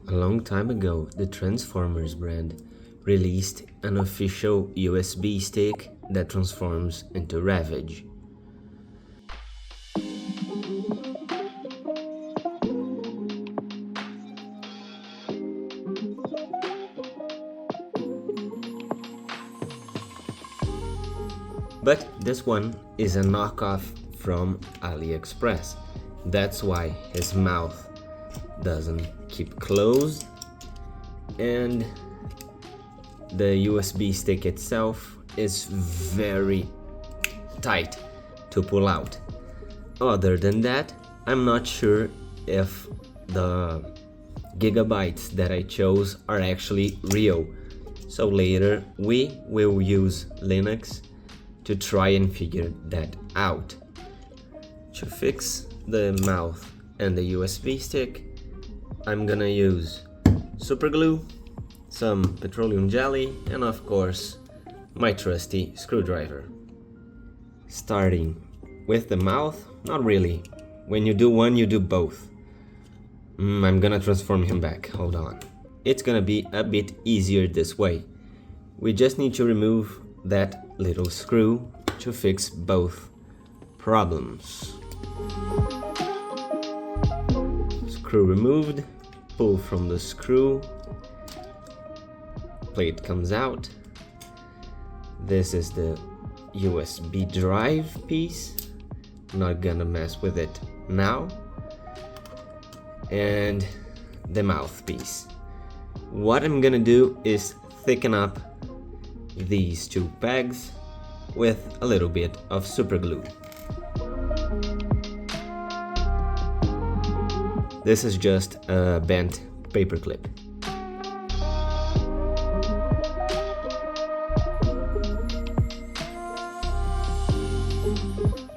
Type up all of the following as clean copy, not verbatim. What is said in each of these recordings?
A long time ago, the Transformers brand released an official USB stick that transforms into Ravage. But this one is a knockoff from AliExpress. That's why his mouth doesn't keep closed, and the USB stick itself is very tight to pull out. Other than that, I'm not sure if the gigabytes that I chose are actually real. So later we will use Linux to try and figure that out. To fix the mouth and the USB stick, I'm gonna use super glue, some petroleum jelly, and of course my trusty screwdriver. Starting with the mouth, not really. When you do one, you do both. I'm gonna transform him back, hold on. It's gonna be a bit easier this way. We just need to remove that little screw to fix both problems. Screw removed, pull from the screw, plate comes out. This is the USB drive piece, not gonna mess with it now. And the mouthpiece. What I'm gonna do is thicken up these two pegs with a little bit of super glue. This is just a bent paper clip.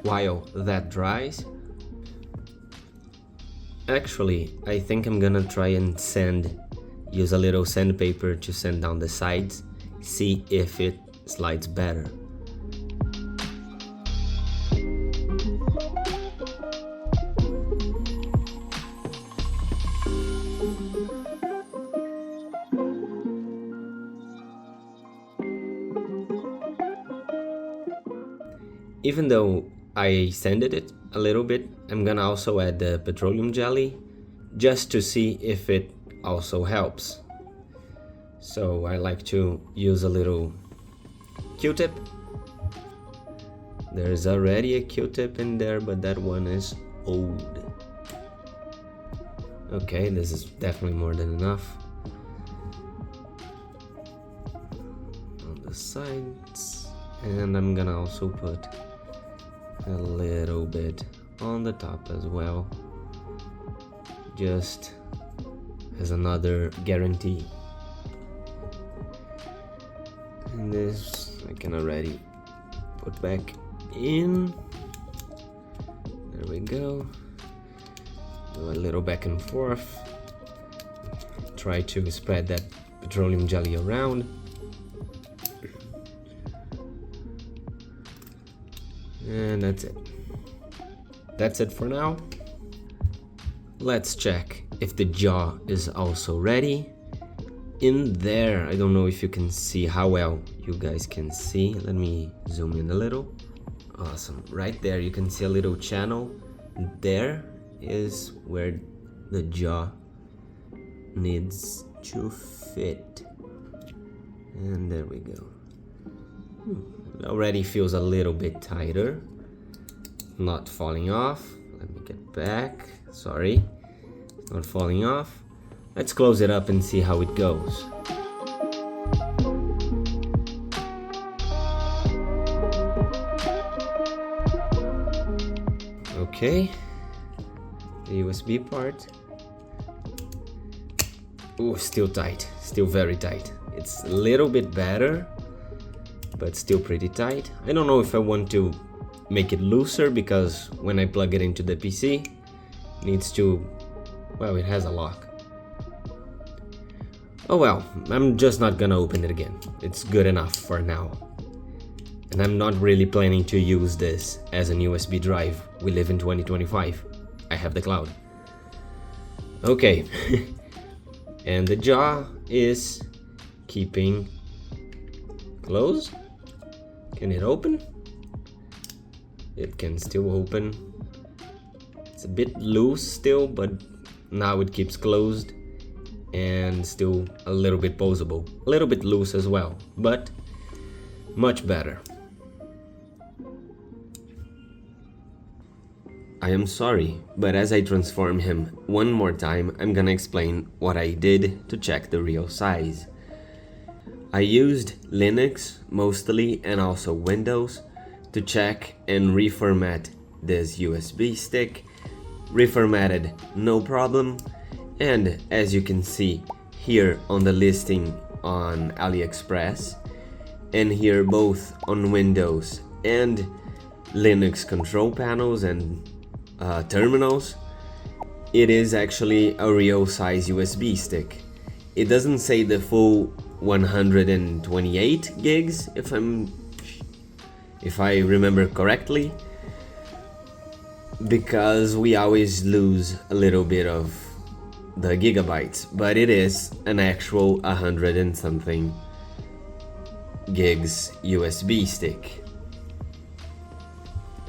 While that dries, actually, I think I'm gonna try and use a little sandpaper to sand down the sides, see if it slides better. Even though I sanded it a little bit, I'm gonna also add the petroleum jelly just to see if it also helps. So I like to use a little Q-tip. There's already a Q-tip in there, but that one is old. Okay, this is definitely more than enough. On the sides, and I'm gonna also put a little bit on the top as well, just as another guarantee. And this I can already put back in. There we go. Do a little back and forth. Try to spread that petroleum jelly around. And that's it. That's it for now. Let's check if the jaw is also ready. In there, I don't know if you can see how well you guys can see. Let me zoom in a little. Awesome. Right there you can see a little channel. There is where the jaw needs to fit. And there we go. It already feels a little bit tighter. Not falling off. Let me get back. Sorry. It's not falling off. Let's close it up and see how it goes. Okay. The USB part. Ooh, still tight. Still very tight. It's a little bit better, but still pretty tight. I don't know if I want to make it looser, because when I plug it into the PC, it needs to, well, it has a lock. Oh well, I'm just not gonna open it again. It's good enough for now. And I'm not really planning to use this as an USB drive. We live in 2025. I have the cloud. Okay. and the jaw is keeping closed. Can it open? It can still open. It's a bit loose still, but now it keeps closed and still a little bit posable. A little bit loose as well, but much better. I am sorry, but as I transform him one more time, I'm gonna explain what I did to check the real size. I used Linux mostly and also Windows to check and reformat this USB stick. Reformatted, no problem, and as you can see here on the listing on AliExpress and here both on Windows and Linux control panels and terminals, it is actually a real size USB stick. It doesn't say the full 128 gigs if I remember correctly, because we always lose a little bit of the gigabytes, but it is an actual 100 and something gigs USB stick.